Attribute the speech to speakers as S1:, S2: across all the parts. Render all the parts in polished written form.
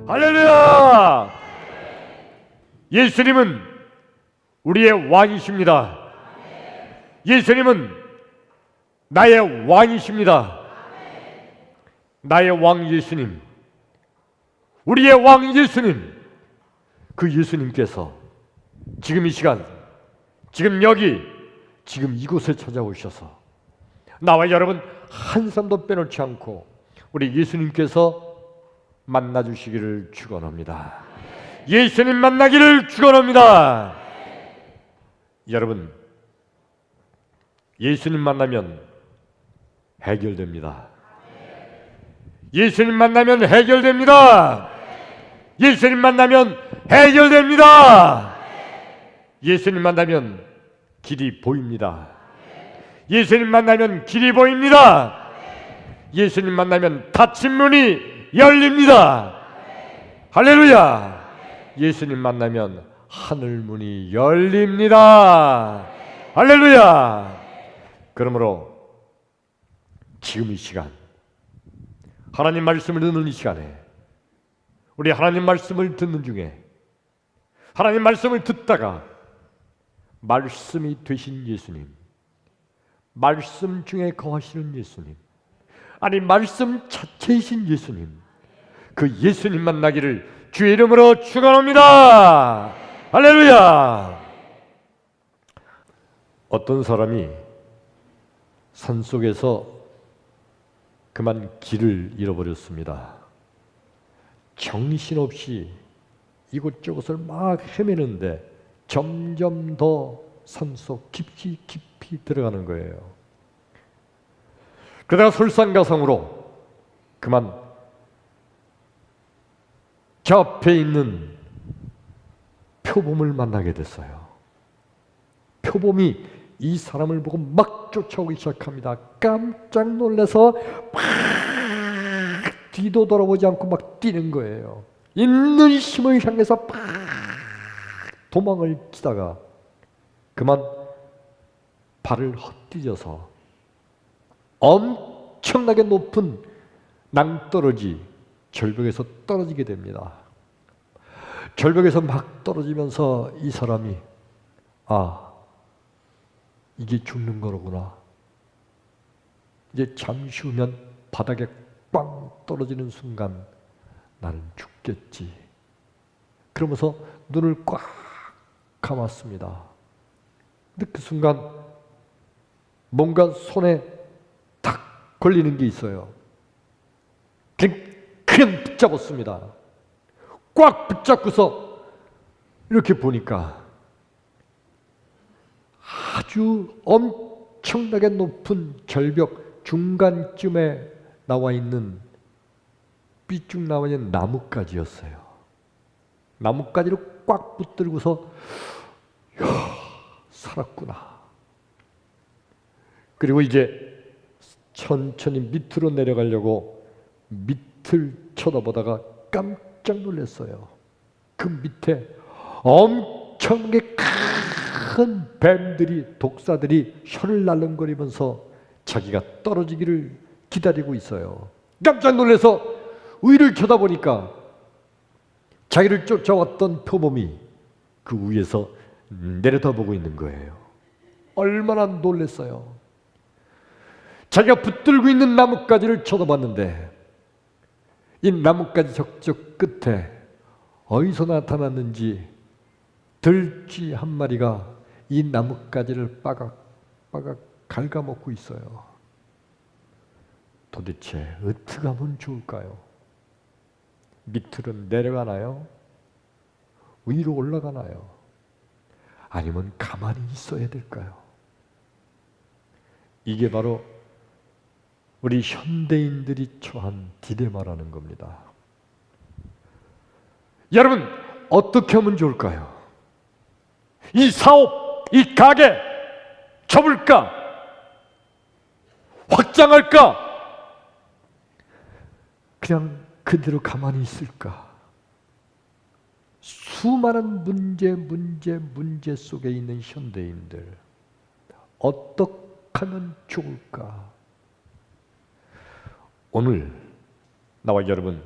S1: 할렐루야! 예수님은 우리의 왕이십니다. 예수님은 나의 왕이십니다. 나의 왕 예수님, 우리의 왕 예수님, 그 예수님께서 지금 이 시간, 지금 여기, 지금 이곳에 찾아오셔서 나와 여러분 한 사람도 빼놓지 않고 우리 예수님께서 만나주시기를 축원합니다. 예수님 만나기를 축원합니다. 여러분, 예수님 만나면 해결됩니다. 예수님 만나면 해결됩니다. 예수님 만나면 해결됩니다. 예수님 만나면 길이 보입니다. 예수님 만나면 길이 보입니다. 예수님 만나면 닫힌 문이 열립니다. 할렐루야! 예수님 만나면 하늘 문이 열립니다. 할렐루야! 그러므로 지금 이 시간, 하나님 말씀을 듣는 이 시간에 우리 하나님 말씀을 듣는 중에 하나님 말씀을 듣다가 말씀이 되신 예수님, 말씀 중에 거하시는 예수님, 아니 말씀 자체이신 예수님, 그 예수님 만나기를 주의 이름으로 축원합니다. 할렐루야! 어떤 사람이 산속에서 그만 길을 잃어버렸습니다. 정신없이 이곳저곳을 막 헤매는데 점점 더 산속 깊이 들어가는 거예요. 그러다가 설상가상으로 그만 저 앞에 있는 표범을 만나게 됐어요. 표범이 이 사람을 보고 막 쫓아오기 시작합니다. 깜짝 놀라서 막 뒤도 돌아보지 않고 막 뛰는 거예요. 있는 힘을 향해서 막 도망을 치다가 그만 발을 헛디뎌서 엄청나게 높은 낭떠러지 절벽에서 떨어지게 됩니다. 절벽에서 막 떨어지면서 이 사람이 이게 죽는 거로구나. 이제 잠시 후면 바닥에 꽝 떨어지는 순간 나는 죽겠지. 그러면서 눈을 꽉 감았습니다. 근데 그 순간 뭔가 손에 탁 걸리는 게 있어요. 그냥 붙잡았습니다. 꽉 붙잡고서 이렇게 보니까 아주 엄청나게 높은 절벽 중간쯤에 나와 있는 삐쭉 나와 있는 나뭇가지였어요. 나뭇가지를 꽉 붙들고서 살았구나. 그리고 이제 천천히 밑으로 내려가려고 밑을 쳐다보다가 깜짝 놀랐어요. 그 밑에 엄청나게 큰 뱀들이, 독사들이 혀를 날름거리면서 자기가 떨어지기를 기다리고 있어요. 깜짝 놀라서 위를 쳐다보니까 자기를 쫓아왔던 표범이 그 위에서 내려다보고 있는 거예요. 얼마나 놀랐어요. 자기가 붙들고 있는 나뭇가지를 쳐다봤는데 이 나뭇가지 저쪽 끝에 어디서 나타났는지 들쥐 한 마리가 이 나뭇가지를 빠각 갉아먹고 있어요. 도대체 어떻게 하면 좋을까요? 밑으로 내려가나요? 위로 올라가나요? 아니면 가만히 있어야 될까요? 이게 바로 우리 현대인들이 처한 딜레마라는 겁니다. 여러분, 어떻게 하면 좋을까요? 이 사업, 이 가게 접을까? 확장할까? 그냥 그대로 가만히 있을까? 수많은 문제 속에 있는 현대인들, 어떻게 하면 좋을까? 오늘 나와 여러분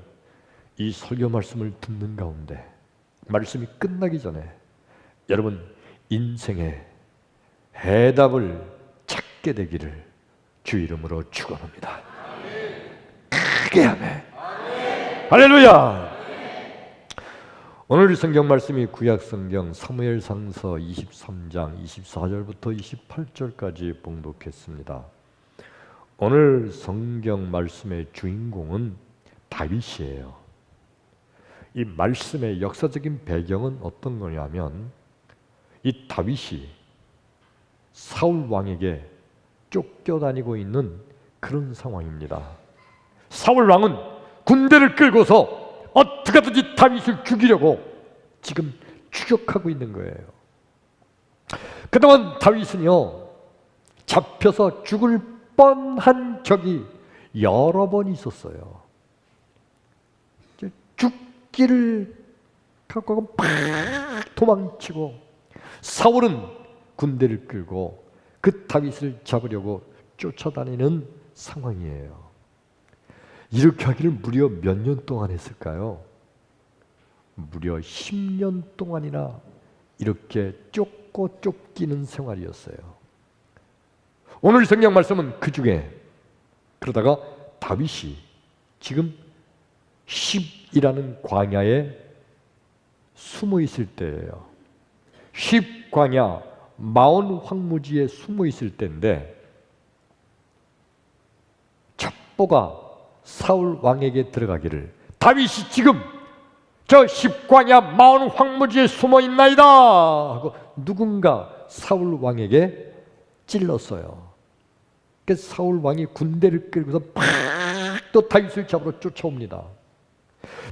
S1: 이 설교 말씀을 듣는 가운데 말씀이 끝나기 전에 여러분 인생의 해답을 찾게 되기를 주 이름으로 축원합니다. 크게 아멘. 할렐루야. 오늘 성경 말씀이 구약 성경 사무엘상서 23장 24절부터 28절까지 봉독했습니다. 오늘 성경 말씀의 주인공은 다윗이에요. 이 말씀의 역사적인 배경은 어떤 거냐면 이 다윗이 사울 왕에게 쫓겨다니고 있는 그런 상황입니다. 사울 왕은 군대를 끌고서 어떻게든지 다윗을 죽이려고 지금 추격하고 있는 거예요. 그동안 다윗은요 잡혀서 죽을 뻔한 적이 여러 번 있었어요. 죽기를 갖고 막 도망치고 사울은 군대를 끌고 그 다윗을 잡으려고 쫓아다니는 상황이에요. 이렇게 하기를 무려 몇 년 동안 했을까요? 무려 10년 동안이나 이렇게 쫓고 쫓기는 생활이었어요. 오늘 성경 말씀은 그 중에 그러다가 다윗이 지금 10이라는 광야에 숨어 있을 때예요. 10 광야 마온 황무지에 숨어 있을 때인데 첩보가 사울 왕에게 들어가기를 다윗이 지금 저 10광야 마온 황무지에 숨어 있나이다 하고 누군가 사울 왕에게 찔렀어요. 그래서 사울 왕이 군대를 끌고서 팍 또 다윗을 잡으러 쫓아옵니다.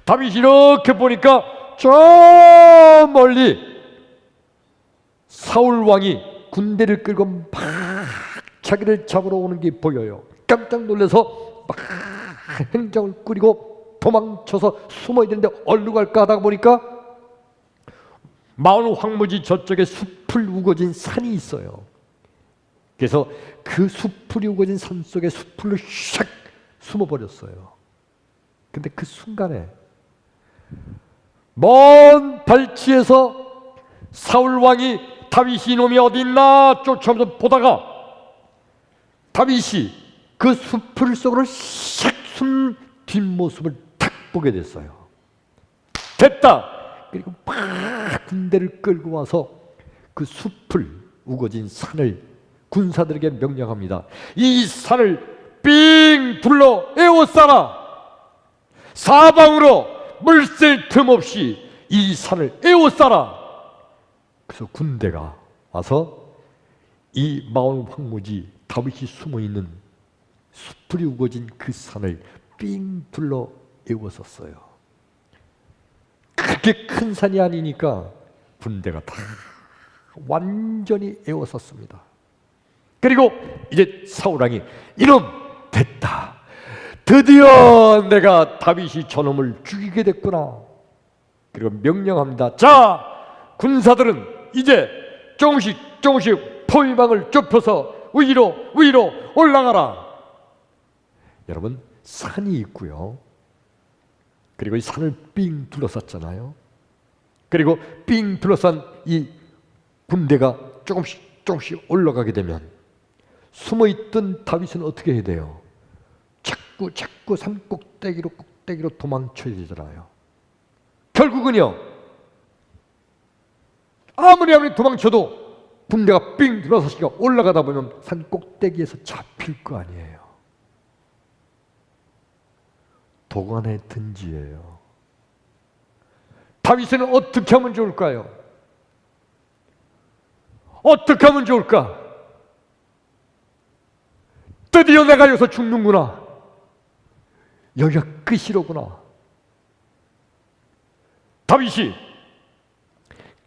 S1: 다윗이 이렇게 보니까 저 멀리 사울 왕이 군대를 끌고 막 자기를 잡으러 오는 게 보여요. 깜짝 놀라서 막 행정을 꾸리고 도망쳐서 숨어야 되는데 어디로 갈까 하다가 보니까 마온 황무지 저쪽에 숲을 우거진 산이 있어요. 그래서 그 숲이 우거진 산 속에 숲으로 샥 숨어버렸어요. 근데 그 순간에 먼 발치에서 사울 왕이 다윗이 이놈이 어디 있나 쫓아오면서 보다가 다윗이 그 숲을 속으로 샥 숨 뒷모습을 탁 보게 됐어요. 됐다! 그리고 막 군대를 끌고 와서 그 숲을 우거진 산을 군사들에게 명령합니다. 이 산을 삥 둘러 에워싸라! 사방으로 물쓸 틈 없이 이 산을 에워싸라! 그래서 군대가 와서 이 마온 황무지 다윗이 숨어있는 숲이 우거진 그 산을 삥 둘러 에워쌌어요. 그렇게 큰 산이 아니니까 군대가 다 완전히 에워쌌습니다. 그리고 이제 사울왕이 이놈 됐다. 드디어 내가 다윗이 저놈을 죽이게 됐구나. 그리고 명령합니다. 자, 군사들은 이제 조금씩 포위망을 좁혀서 위로 올라가라. 여러분 산이 있고요. 그리고 이 산을 삥 둘러쌌잖아요. 그리고 삥 둘러싼 이 군대가 조금씩 올라가게 되면 숨어있던 다윗은 어떻게 해야 돼요? 자꾸 산 꼭대기로 도망쳐야 되잖아요. 결국은요 아무리 도망쳐도 군대가 삥 둘러서시가 올라가다 보면 산 꼭대기에서 잡힐 거 아니에요. 도관의 든지예요. 다윗은 어떻게 하면 좋을까요? 어떻게 하면 좋을까? 드디어 내가 여기서 죽는구나. 여기가 끝이로구나. 다윗이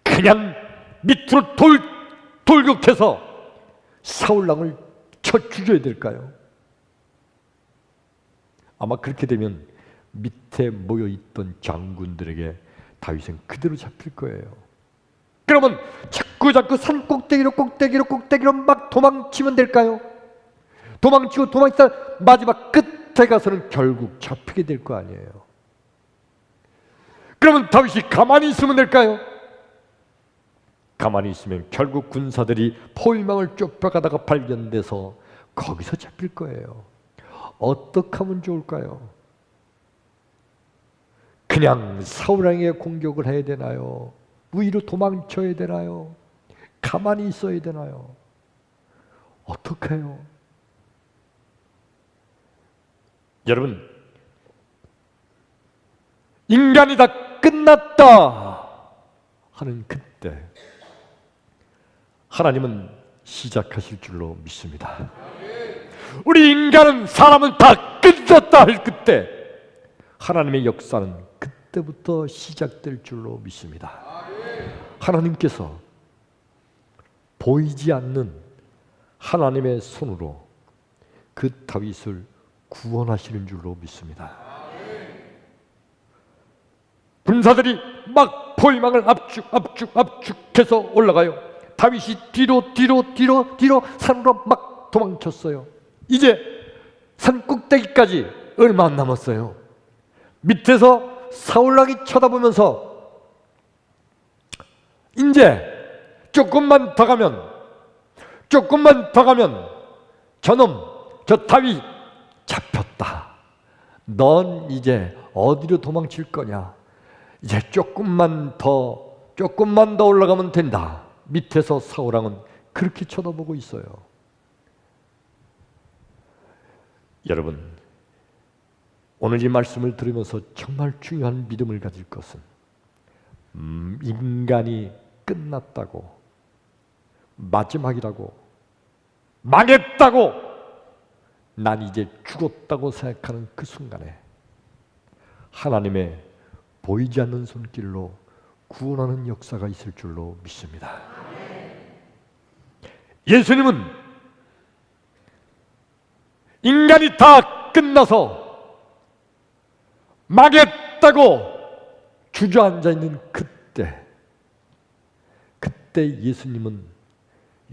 S1: 그냥 밑으로 돌격해서 사울왕을 쳐 죽여야 될까요? 아마 그렇게 되면 밑에 모여있던 장군들에게 다윗은 그대로 잡힐 거예요. 그러면 자꾸 산 꼭대기로 막 도망치면 될까요? 도망치다 마지막 끝에 가서는 결국 잡히게 될 거 아니에요. 그러면 다윗이 가만히 있으면 될까요? 가만히 있으면 결국 군사들이 포위망을 쫓아가다가 발견돼서 거기서 잡힐 거예요. 어떻게 하면 좋을까요? 그냥 사울왕에게 공격을 해야 되나요? 위로 도망쳐야 되나요? 가만히 있어야 되나요? 어떻게 해요? 여러분, 인간이 다 끝났다 하는 그때 하나님은 시작하실 줄로 믿습니다. 우리 인간은, 사람은 다 끝났다 할 그때 하나님의 역사는 그때부터 시작될 줄로 믿습니다. 하나님께서 보이지 않는 하나님의 손으로 그 다윗을 구원하시는 줄로 믿습니다. 군사들이 막 포위망을 압축해서 올라가요. 다윗이 뒤로 산으로 막 도망쳤어요. 이제 산 꼭대기까지 얼마 안 남았어요. 밑에서 사울왕이 쳐다보면서 이제 조금만 더 가면 저놈, 저 다윗 잡혔다. 넌 이제 어디로 도망칠 거냐? 이제 조금만 더 올라가면 된다. 밑에서 사울왕은 그렇게 쳐다보고 있어요. 여러분, 오늘 이 말씀을 들으면서 정말 중요한 믿음을 가질 것은 인간이 끝났다고, 마지막이라고, 망했다고, 난 이제 죽었다고 생각하는 그 순간에 하나님의 보이지 않는 손길로 구원하는 역사가 있을 줄로 믿습니다. 예수님은 인간이 다 끝나서 망했다고 주저앉아 있는 그때 예수님은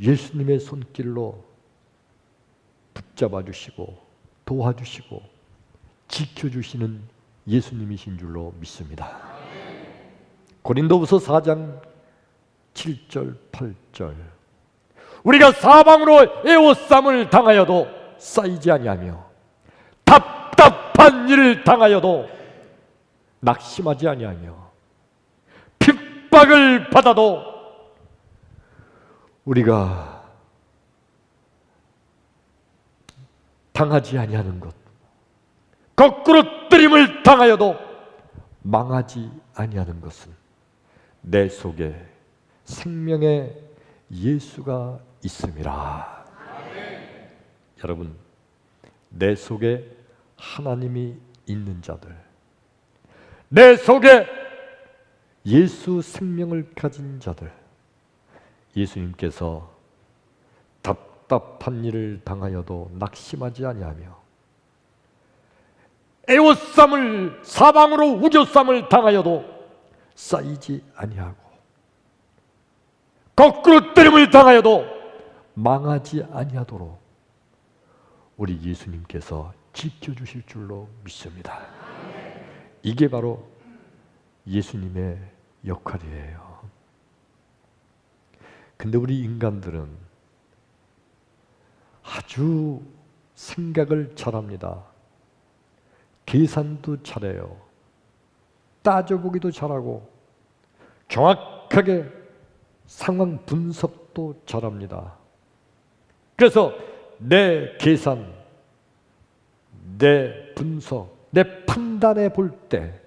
S1: 예수님의 손길로 붙잡아 주시고 도와주시고 지켜주시는 예수님이신 줄로 믿습니다. 고린도후서 4장 7절 8절 우리가 사방으로 애워쌈을 당하여도 쌓이지 아니하며 답답한 일을 당하여도 낙심하지 아니하며 핍박을 받아도 우리가 당하지 아니하는 것, 거꾸로 뜨림을 당하여도 망하지 아니하는 것은 내 속에 생명의 예수가 있음이라. 여러분, 내 속에 하나님이 있는 자들, 내 속에 예수 생명을 가진 자들, 예수님께서 답답한 일을 당하여도 낙심하지 아니하며 애워쌈을 사방으로 우겨쌈을 당하여도 쌓이지 아니하고 거꾸로 때림을 당하여도 망하지 아니하도록 우리 예수님께서 지켜주실 줄로 믿습니다. 이게 바로 예수님의 역할이에요. 근데 우리 인간들은 아주 생각을 잘합니다. 계산도 잘해요. 따져보기도 잘하고 정확하게 상황 분석도 잘합니다. 그래서 내 계산, 내 분석, 내 판단해 볼 때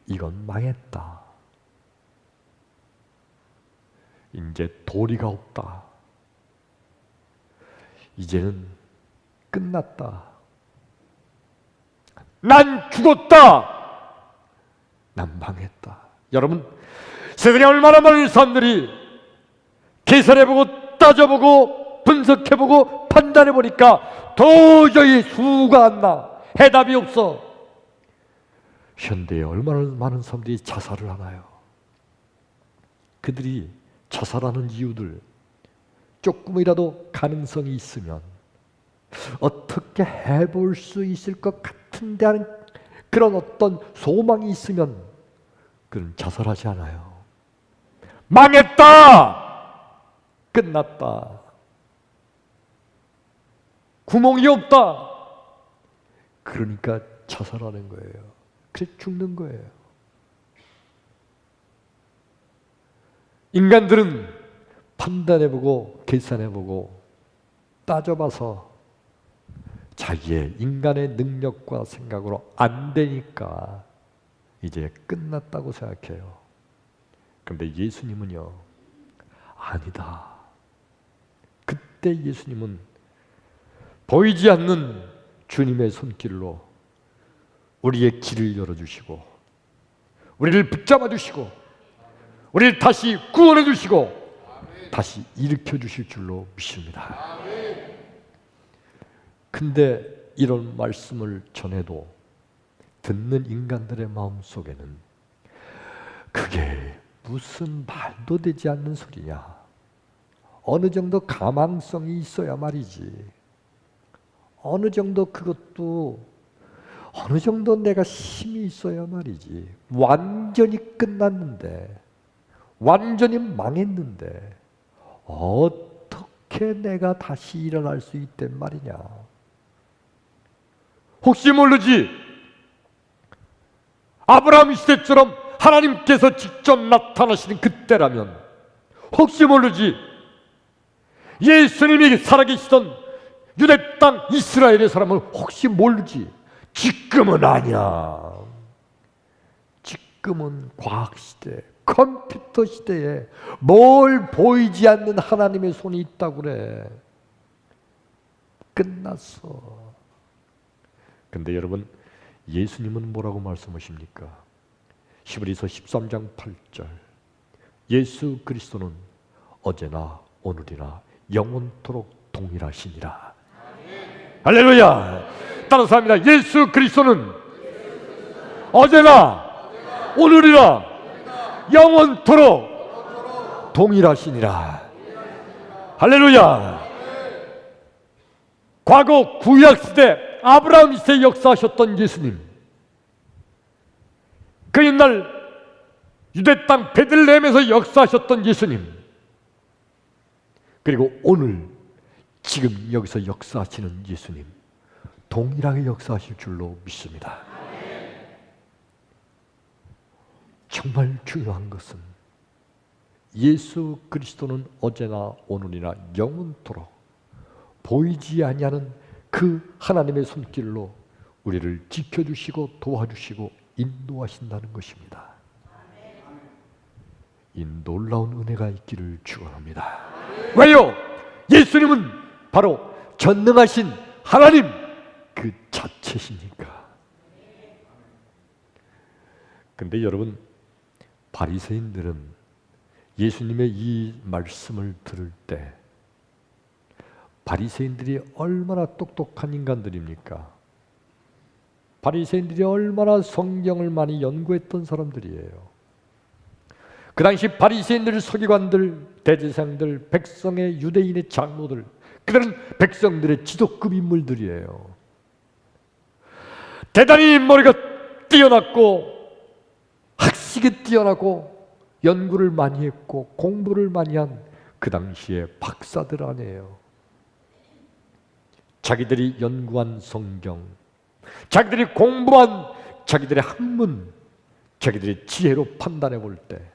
S1: 이건 망했다. 이제 도리가 없다. 이제는 끝났다. 난 죽었다. 난 망했다. 여러분, 세상에 얼마나 많은 사람들이 계산해보고 따져보고 분석해보고 판단해보니까 도저히 수가 안 나. 해답이 없어. 현대에 얼마나 많은 사람들이 자살을 하나요? 그들이 자살하는 이유들, 조금이라도 가능성이 있으면 어떻게 해볼 수 있을 것 같은데 하는 그런 어떤 소망이 있으면 그는 자살하지 않아요. 망했다! 끝났다. 구멍이 없다. 그러니까 자살하는 거예요. 그래서 죽는 거예요. 인간들은 판단해보고 계산해보고 따져봐서 자기의 인간의 능력과 생각으로 안 되니까 이제 끝났다고 생각해요. 그런데 예수님은요, 아니다. 그때 예수님은 보이지 않는 주님의 손길로 우리의 길을 열어주시고 우리를 붙잡아 주시고 우리를 다시 구원해 주시고 다시 일으켜 주실 줄로 믿습니다. 근데 이런 말씀을 전해도 듣는 인간들의 마음속에는 그게 무슨 말도 되지 않는 소리냐, 어느 정도 가망성이 있어야 말이지, 어느 정도 그것도 어느 정도 내가 힘이 있어야 말이지, 완전히 끝났는데 완전히 망했는데 어떻게 내가 다시 일어날 수 있단 말이냐. 혹시 모르지 아브라함 시대처럼 하나님께서 직접 나타나시는 그때라면, 혹시 모르지 예수님이 살아계시던 유대 땅 이스라엘의 사람은 혹시 모르지, 지금은 아니야. 지금은 과학시대, 컴퓨터 시대에 뭘 보이지 않는 하나님의 손이 있다고 그래. 끝났어. 근데 여러분, 예수님은 뭐라고 말씀하십니까? 히브리서 13장 8절, 예수 그리스도는 어제나 오늘이나 영원토록 동일하시니라. 할렐루야. 따라서 합니다. 예수 그리스도는 어제나 오늘이나 영원토록 동일하시니라. 할렐루야. 과거 구약시대 아브라함 시대에 역사하셨던 예수님, 그 옛날 유대 땅 베들레헴에서 역사하셨던 예수님, 그리고 오늘 지금 여기서 역사하시는 예수님, 동일하게 역사하실 줄로 믿습니다. 정말 중요한 것은 예수 그리스도는 어제나 오늘이나 영원토록 보이지 아니하는 그 하나님의 손길로 우리를 지켜주시고 도와주시고 인도하신다는 것입니다. 이 놀라운 은혜가 있기를 축원합니다. 왜요? 예수님은 바로 전능하신 하나님 그 자체시니까. 근데 여러분, 바리새인들은 예수님의 이 말씀을 들을 때, 바리새인들이 얼마나 똑똑한 인간들입니까? 바리새인들이 얼마나 성경을 많이 연구했던 사람들이에요. 그 당시 바리새인들, 서기관들, 대제사장들, 백성의 유대인의 장로들, 그들은 백성들의 지도급 인물들이에요. 대단히 머리가 뛰어났고 학식이 뛰어나고 연구를 많이 했고 공부를 많이 한 그 당시의 박사들 아니에요. 자기들이 연구한 성경, 자기들이 공부한 자기들의 학문, 자기들의 지혜로 판단해 볼 때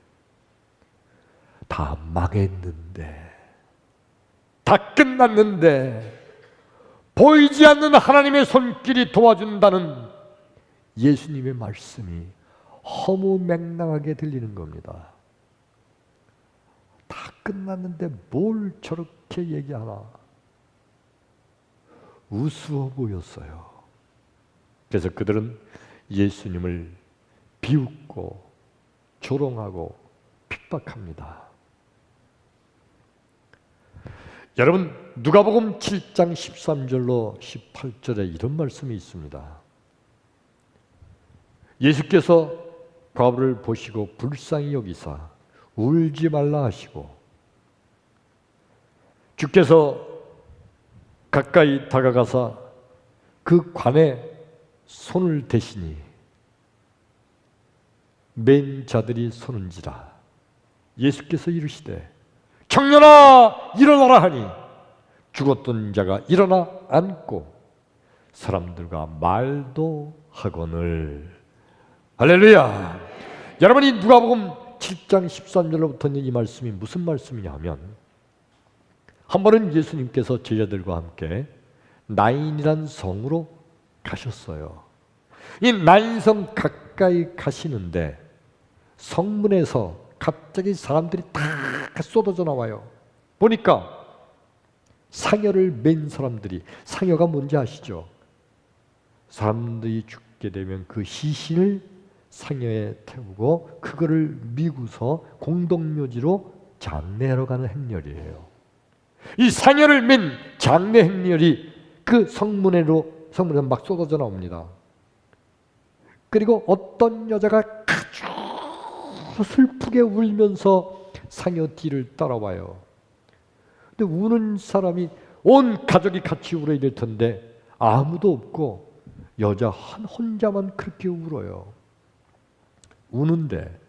S1: 다 망했는데, 다 끝났는데 보이지 않는 하나님의 손길이 도와준다는 예수님의 말씀이 허무맹랑하게 들리는 겁니다. 다 끝났는데 뭘 저렇게 얘기하나. 우스워 보였어요. 그래서 그들은 예수님을 비웃고 조롱하고 핍박합니다. 여러분, 누가복음 7장 13절로 18절에 이런 말씀이 있습니다. 예수께서 과부를 보시고 불쌍히 여기사 울지 말라 하시고, 주께서 가까이 다가가사 그 관에 손을 대시니 맨 자들이 서는지라. 예수께서 이르시되 청년아 일어나라 하니 죽었던 자가 일어나 앉고 사람들과 말도 하거늘. 할렐루야. 여러분이 누가복음 7장 13절로부터 이 말씀이 무슨 말씀이냐 하면, 한 번은 예수님께서 제자들과 함께 나인이란 성으로 가셨어요. 이 나인성 가까이 가시는데 성문에서 갑자기 사람들이 다 쏟아져 나와요. 보니까 상여를 맨 사람들이, 상여가 뭔지 아시죠? 사람들이 죽게 되면 그 시신을 상여에 태우고 그거를 미고서 공동묘지로 장례하러 가는 행렬이에요. 이 상여를 맨 장례 행렬이 그 성문에서 막 쏟아져 나옵니다. 그리고 어떤 여자가 아주 슬프게 울면서 상여 뒤를 따라와요. 근데 우는 사람이, 온 가족이 같이 울어야 될 텐데 아무도 없고 여자 혼자만 그렇게 울어요. 우는데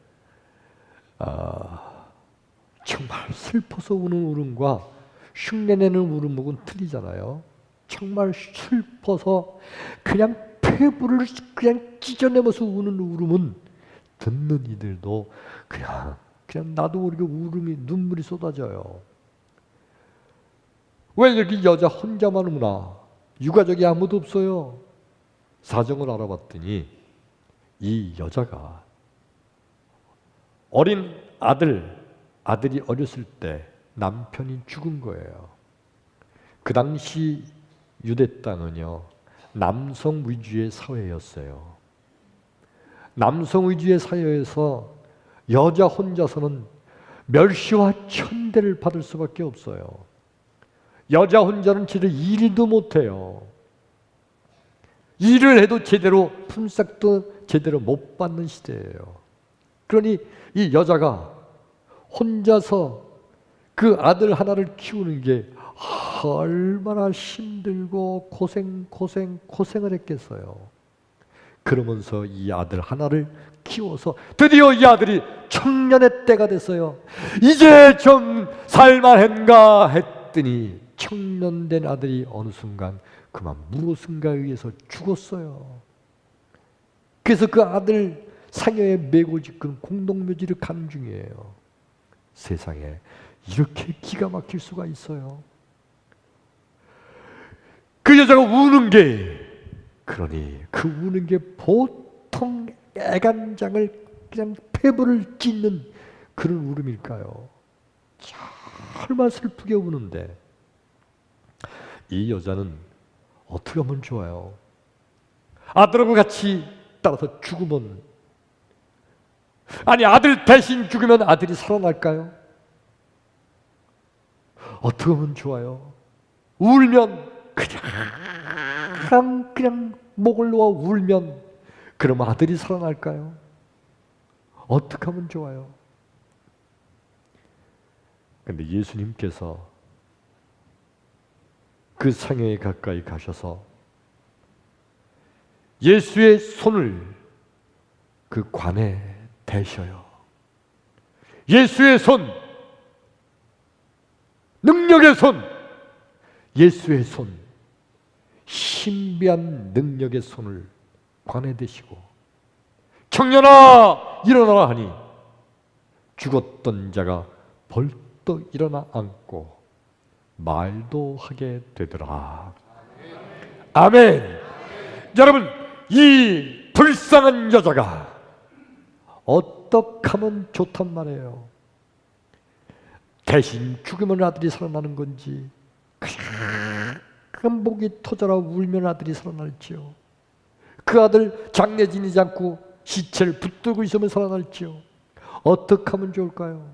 S1: 정말 슬퍼서 우는 울음과 흉내내는 울음은 틀리잖아요. 정말 슬퍼서 그냥 폐부를 그냥 찢어내면서 우는 울음은 듣는 이들도 그냥 나도 모르게 눈물이 쏟아져요. 왜 여기 여자 혼자만 우나? 유가족이 아무도 없어요. 사정을 알아봤더니 이 여자가 어린 아들이 어렸을 때 남편이 죽은 거예요. 그 당시 유대 땅은요, 남성 위주의 사회였어요. 남성 위주의 사회에서 여자 혼자서는 멸시와 천대를 받을 수밖에 없어요. 여자 혼자는 제대로 일도 못해요. 일을 해도 제대로 품삯도 제대로 못 받는 시대예요. 그러니 이 여자가 혼자서 그 아들 하나를 키우는 게 얼마나 힘들고 고생을 했겠어요. 그러면서 이 아들 하나를 키워서 드디어 이 아들이 청년의 때가 됐어요. 이제 좀 살만한가 했더니 청년된 아들이 어느 순간 그만 무엇인가에 의해서 죽었어요. 그래서 그 아들 상여에 메고 지금 공동묘지를 가는 중이에요. 세상에 이렇게 기가 막힐 수가 있어요. 그 여자가 우는 게, 그러니 그 우는 게 보통 애간장을 그냥 폐부를 찢는 그런 울음일까요? 얼마나 슬프게 우는데 이 여자는 어떻게 하면 좋아요? 아들하고 같이 따라서 죽으면, 아니 아들 대신 죽으면 아들이 살아날까요? 어떻게 하면 좋아요? 울면 그냥 목을 놓아 울면 그럼 아들이 살아날까요? 어떻게 하면 좋아요? 근데 예수님께서 그 상여에 가까이 가셔서 예수의 손을 그 관에 대셔요. 예수의 손, 능력의 손, 예수의 손, 신비한 능력의 손을 관에 대시고 청년아 일어나라 하니 죽었던 자가 벌떡 일어나 앉고 말도 하게 되더라. 아멘. 여러분, 이 불쌍한 여자가 어떻게 하면 좋단 말이에요? 대신 죽으면 아들이 살아나는 건지, 그냥 목이 터져라 울면 아들이 살아날지요? 그 아들 장례 지내지 않고 시체를 붙들고 있으면 살아날지요? 어떻게 하면 좋을까요?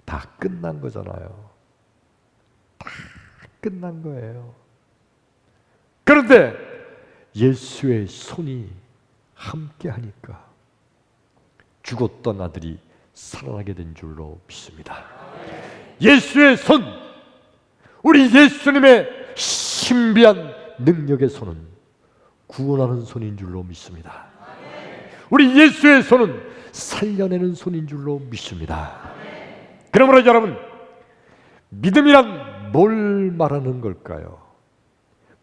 S1: 다 끝난 거잖아요. 다 끝난 거예요. 그런데 예수의 손이 함께 하니까 죽었던 아들이 살아나게 된 줄로 믿습니다. 예수의 손, 우리 예수님의 신비한 능력의 손은 구원하는 손인 줄로 믿습니다. 우리 예수의 손은 살려내는 손인 줄로 믿습니다. 그러므로 여러분, 믿음이란 뭘 말하는 걸까요?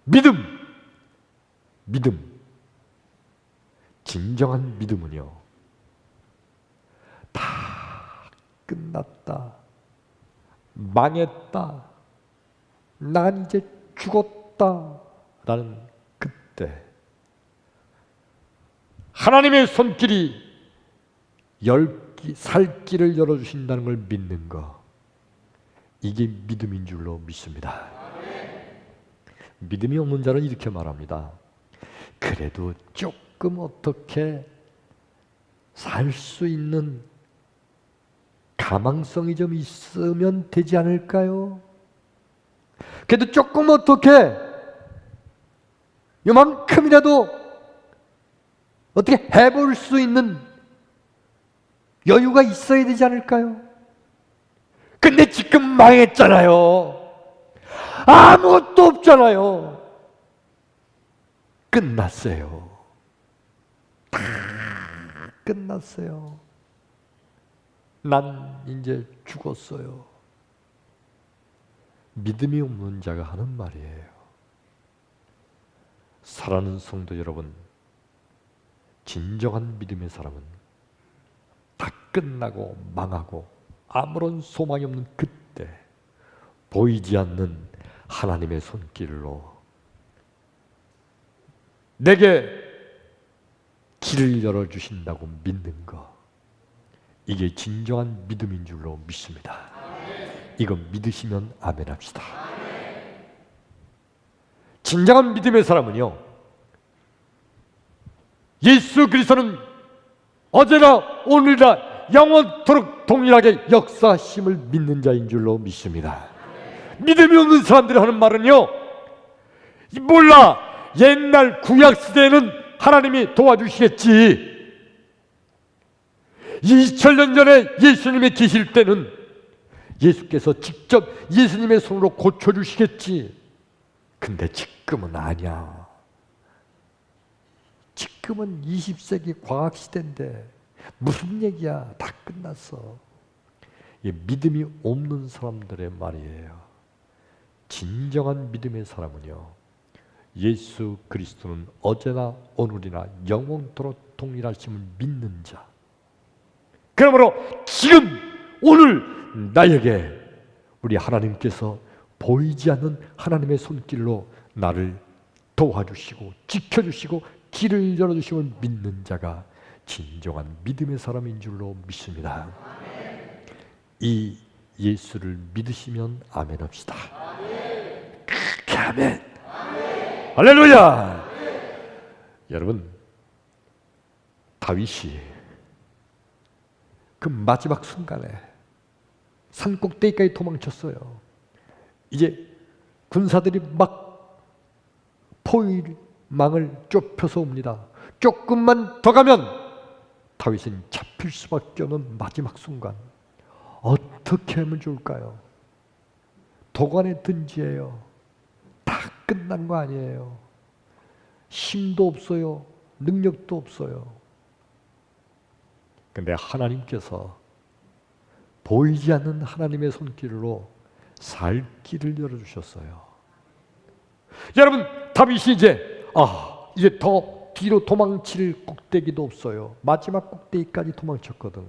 S1: 믿음. 진정한 믿음은요, 다 끝났다, 망했다, 난 이제 죽었다 라는 그때 하나님의 손길이 살 길을 열어주신다는 걸 믿는 거, 이게 믿음인 줄로 믿습니다. 믿음이 없는 자는 이렇게 말합니다. 그래도 조금 어떻게 살 수 있는 가망성이 좀 있으면 되지 않을까요? 그래도 조금 어떻게 요만큼이라도 어떻게 해볼 수 있는 여유가 있어야 되지 않을까요? 근데 지금 망했잖아요. 아무것도 없잖아요. 끝났어요. 다 끝났어요. 난 이제 죽었어요. 믿음이 없는 자가 하는 말이에요. 사랑하는 성도 여러분, 진정한 믿음의 사람은 다 끝나고 망하고 아무런 소망이 없는 그때 보이지 않는 하나님의 손길로 내게 길을 열어주신다고 믿는 것, 이게 진정한 믿음인 줄로 믿습니다. 이거 믿으시면 아멘 합시다. 진정한 믿음의 사람은요, 예수 그리스도는 어제나 오늘이나 영원토록 동일하게 역사하심을 믿는 자인 줄로 믿습니다. 믿음이 없는 사람들이 하는 말은요, 몰라, 옛날 구약시대에는 하나님이 도와주시겠지, 2000년 전에 예수님이 계실 때는 예수께서 직접 예수님의 손으로 고쳐주시겠지. 근데 지금은 아니야. 지금은 20세기 과학시대인데 무슨 얘기야, 다 끝났어. 이게 믿음이 없는 사람들의 말이에요. 진정한 믿음의 사람은요, 예수 그리스도는 어제나 오늘이나 영원토록 동일하심을 믿는 자. 그러므로 지금 오늘 나에게 우리 하나님께서 보이지 않는 하나님의 손길로 나를 도와주시고 지켜주시고 길을 열어주심을 믿는 자가 진정한 믿음의 사람인 줄로 믿습니다. 아멘. 이 예수를 믿으시면 아멘 합시다. 아멘. 아멘. 아멘. 할렐루야. 아멘. 여러분, 다윗이 그 마지막 순간에 산 꼭대기까지 도망쳤어요. 이제 군사들이 막 포위망을 좁혀서 옵니다. 조금만 더 가면 다윗은 잡힐 수밖에 없는 마지막 순간, 어떻게 하면 좋을까요? 도관에 든지예요. 다 끝난 거 아니에요. 힘도 없어요. 능력도 없어요. 근데 하나님께서 보이지 않는 하나님의 손길로 살 길을 열어주셨어요. 여러분, 다윗이 이제 더 뒤로 도망칠 꼭대기도 없어요. 마지막 꼭대기까지 도망쳤거든.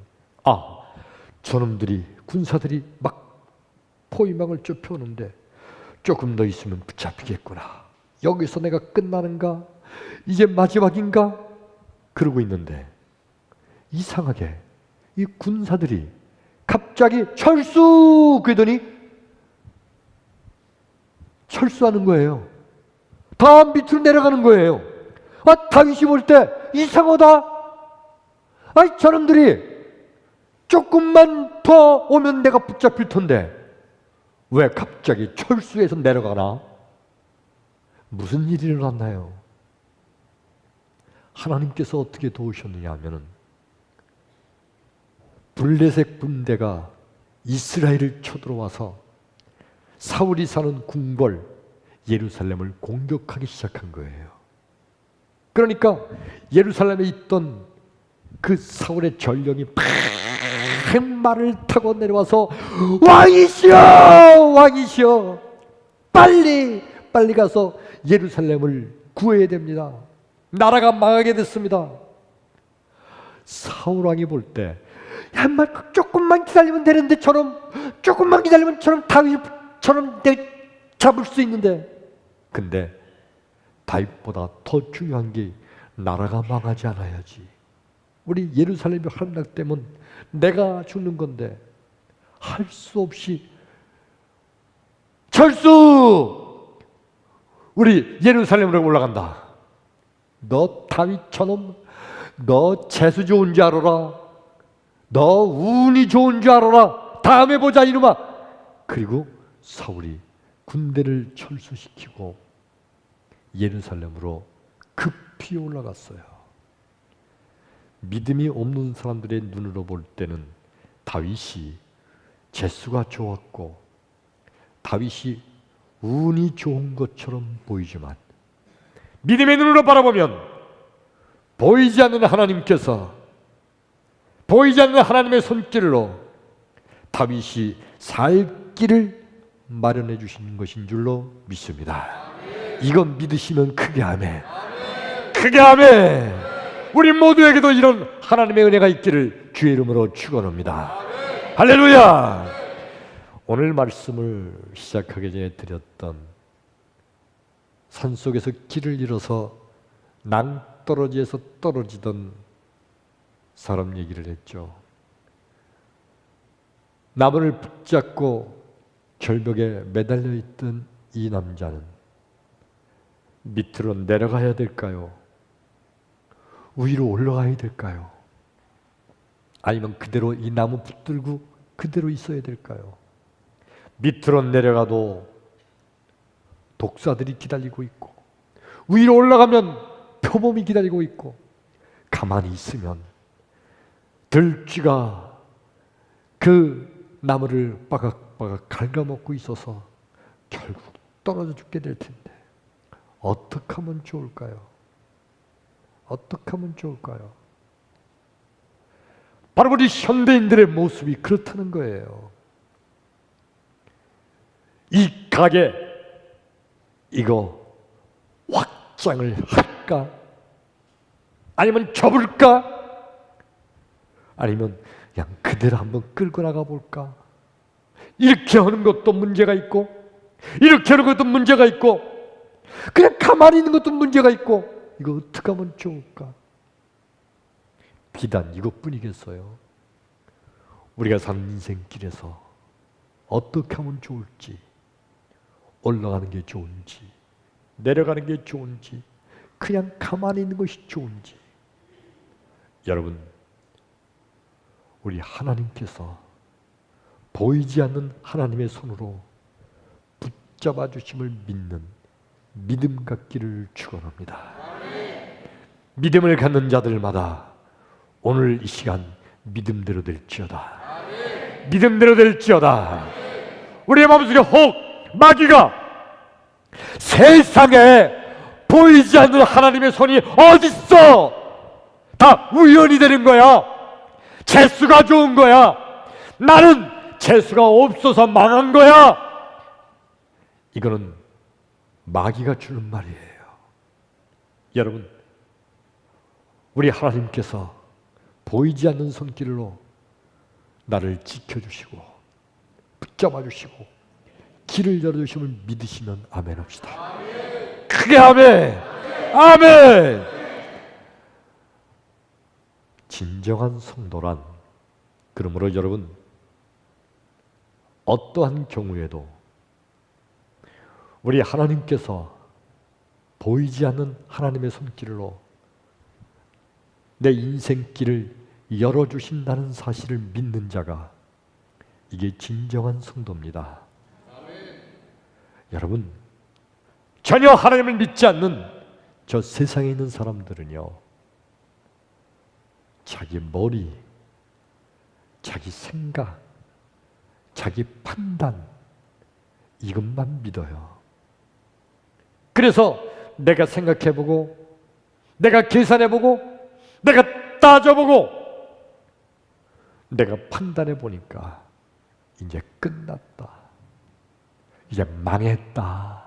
S1: 저놈들이, 군사들이 막 포위망을 좁혀오는데 조금 더 있으면 붙잡히겠구나. 여기서 내가 끝나는가? 이제 마지막인가? 그러고 있는데 이상하게 이 군사들이 갑자기 철수! 그러더니 철수하는 거예요. 다 밑으로 내려가는 거예요. 다윗이 볼 때 이상하다. 저놈들이 조금만 더 오면 내가 붙잡힐 텐데 왜 갑자기 철수해서 내려가나? 무슨 일이 일어났나요? 하나님께서 어떻게 도우셨느냐 하면은, 블레셋 군대가 이스라엘을 쳐들어와서 사울이 사는 궁궐 예루살렘을 공격하기 시작한 거예요. 그러니까 예루살렘에 있던 그 사울의 전령이 말을 타고 내려와서 왕이시여, 왕이시여, 빨리 가서 예루살렘을 구해야 됩니다. 나라가 망하게 됐습니다. 사울 왕이 볼 때, 야, 조금만 기다리면 되는데 조금만 기다리면 다윗처럼 잡을 수 있는데, 근데 다윗보다 더 중요한 게 나라가 망하지 않아야지. 우리 예루살렘이 함락되면 내가 죽는 건데, 할 수 없이 철수! 우리 예루살렘으로 올라간다. 너 다윗 저놈, 너 재수 좋은 줄 알아라. 너 운이 좋은 줄 알아라. 다음에 보자 이놈아. 그리고 사울이 군대를 철수시키고 예루살렘으로 급히 올라갔어요. 믿음이 없는 사람들의 눈으로 볼 때는 다윗이 재수가 좋았고 다윗이 운이 좋은 것처럼 보이지만, 믿음의 눈으로 바라보면 보이지 않는 하나님께서, 보이지 않는 하나님의 손길로 다윗이 살 길을 마련해 주신 것인 줄로 믿습니다. 이건 믿으시면 크게 아멘. 크게 아멘. 우리 모두에게도 이런 하나님의 은혜가 있기를 주의 이름으로 축원합니다. 할렐루야. 오늘 말씀을 시작하기 전에 드렸던 산속에서 길을 잃어서 낭떠러지에서 떨어지던 사람 얘기를 했죠. 나무를 붙잡고 절벽에 매달려 있던 이 남자는 밑으로 내려가야 될까요? 위로 올라가야 될까요? 아니면 그대로 이 나무 붙들고 그대로 있어야 될까요? 밑으로 내려가도 독사들이 기다리고 있고, 위로 올라가면 표범이 기다리고 있고, 가만히 있으면 들쥐가 그 나무를 빠각빠각 갉아먹고 있어서 결국 떨어져 죽게 될 텐데, 어떻게 하면 좋을까요? 어떻게 하면 좋을까요? 바로 우리 현대인들의 모습이 그렇다는 거예요. 이 가게 이거 확장을 할까? 아니면 접을까? 아니면 그냥 그대로 한번 끌고 나가 볼까? 이렇게 하는 것도 문제가 있고, 이렇게 하는 것도 문제가 있고, 그냥 가만히 있는 것도 문제가 있고, 이거 어떻게 하면 좋을까? 비단 이것뿐이겠어요. 우리가 사는 인생길에서 어떻게 하면 좋을지, 올라가는 게 좋은지, 내려가는 게 좋은지, 그냥 가만히 있는 것이 좋은지. 여러분, 우리 하나님께서 보이지 않는 하나님의 손으로 붙잡아 주심을 믿는 믿음 갖기를 축원합니다. 믿음을 갖는 자들마다 오늘 이 시간 믿음대로 될지어다. 믿음대로 될지어다. 우리의 마음속에 혹 마귀가 세상에 보이지 않는 하나님의 손이 어딨어? 다 우연이 되는 거야. 재수가 좋은 거야. 나는 재수가 없어서 망한 거야. 이거는 마귀가 주는 말이에요. 여러분, 우리 하나님께서 보이지 않는 손길로 나를 지켜주시고 붙잡아 주시고 길을 열어주심을 믿으시면 아멘 합시다. 아멘. 크게 아멘. 아멘. 진정한 성도란, 그러므로 여러분, 어떠한 경우에도 우리 하나님께서 보이지 않는 하나님의 손길로 내 인생길을 열어주신다는 사실을 믿는 자가, 이게 진정한 성도입니다. 여러분, 전혀 하나님을 믿지 않는 저 세상에 있는 사람들은요, 자기 머리, 자기 생각, 자기 판단, 이것만 믿어요. 그래서 내가 생각해보고, 내가 계산해보고, 내가 따져보고 내가 판단해 보니까 이제 끝났다. 이제 망했다.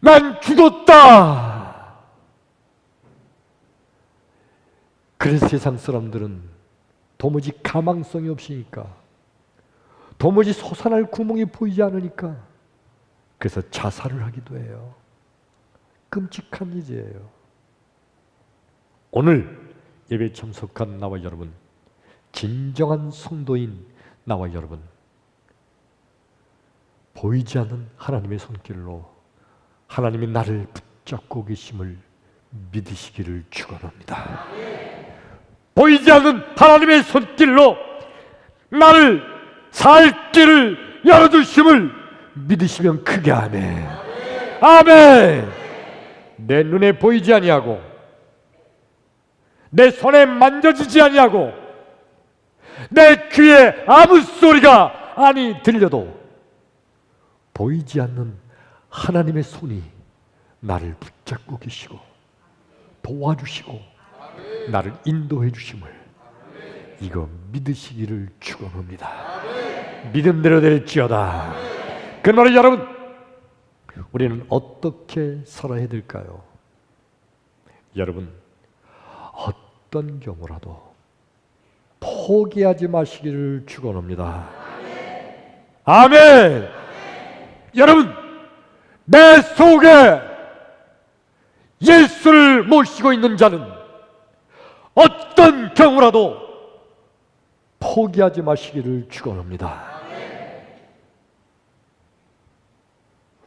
S1: 난 죽었다. 그래서 세상 사람들은 도무지 가망성이 없으니까, 도무지 솟아날 구멍이 보이지 않으니까 그래서 자살을 하기도 해요. 끔찍한 일이에요. 오늘 예배 참석한 나와 여러분, 진정한 성도인 나와 여러분, 보이지 않는 하나님의 손길로 하나님이 나를 붙잡고 계심을 믿으시기를 축원합니다. 보이지 않는 하나님의 손길로 나를 살 길을 열어주심을 믿으시면 크게 아멘. 아멘. 내 눈에 보이지 아니하고 내 손에 만져지지 아니하고 내 귀에 아무 소리가 아니 들려도 보이지 않는 하나님의 손이 나를 붙잡고 계시고 도와주시고 나를 인도해 주심을 이거 믿으시기를 축원합니다. 믿음대로 될지어다. 그러므로 여러분, 우리는 어떻게 살아야 될까요? 여러분, 어떤 경우라도 포기하지 마시기를 축원합니다. 아멘. 여러분, 내 속에 예수를 모시고 있는 자는 어떤 경우라도 포기하지 마시기를 축원합니다.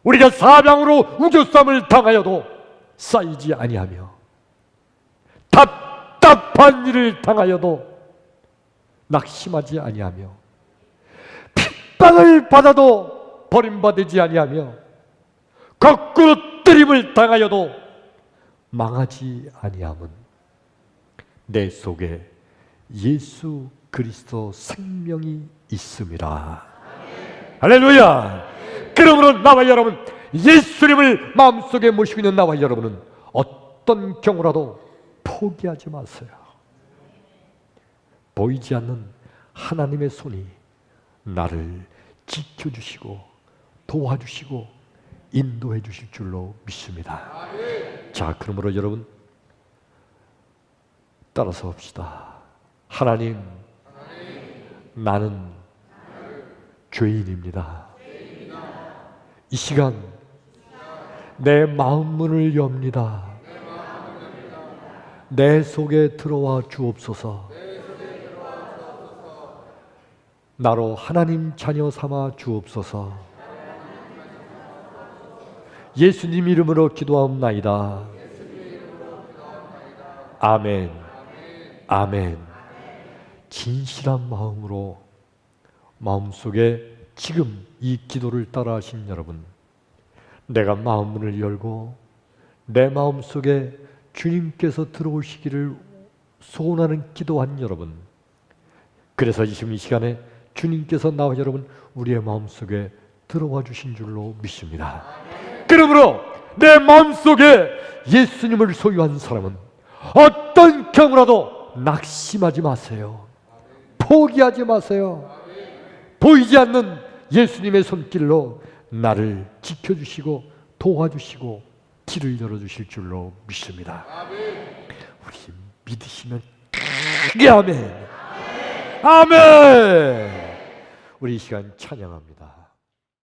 S1: 우리가 사방으로 우겨쌈을 당하여도 쌓이지 아니하며 답답한 일을 당하여도 낙심하지 아니하며 핍박을 받아도 버림받지 아니하며 거꾸로 뜨림을 당하여도 망하지 아니함은 내 속에 예수 그리스도 생명이 있음이라. 할렐루야. 그러므로 나와 여러분, 예수님을 마음속에 모시고 있는 나와 여러분은 어떤 경우라도 포기하지 마세요. 보이지 않는 하나님의 손이 나를 지켜주시고 도와주시고 인도해 주실 줄로 믿습니다. 자, 그러므로 여러분 따라서 합시다. 하나님, 나는 죄인입니다. 이 시간 내 마음 문을 엽니다. 내 속에 들어와 주옵소서. 나로 하나님 자녀 삼아 주옵소서. 예수님 이름으로 기도하옵나이다. 아멘. 아멘. 진실한 마음으로 마음속에 지금 이 기도를 따라하신 여러분, 내가 마음문을 열고 내 마음속에 주님께서 들어오시기를 소원하는 기도한 여러분, 그래서 지금 이 시간에 주님께서 나와 여러분 우리의 마음속에 들어와 주신 줄로 믿습니다. 그러므로 내 마음속에 예수님을 소유한 사람은 어떤 경우라도 낙심하지 마세요. 포기하지 마세요. 보이지 않는 예수님의 손길로 나를 지켜주시고 도와주시고 길을 열어주실 줄로 믿습니다. 우리 믿으시면 크게 아멘. 아멘. 우리 이 시간 찬양합니다.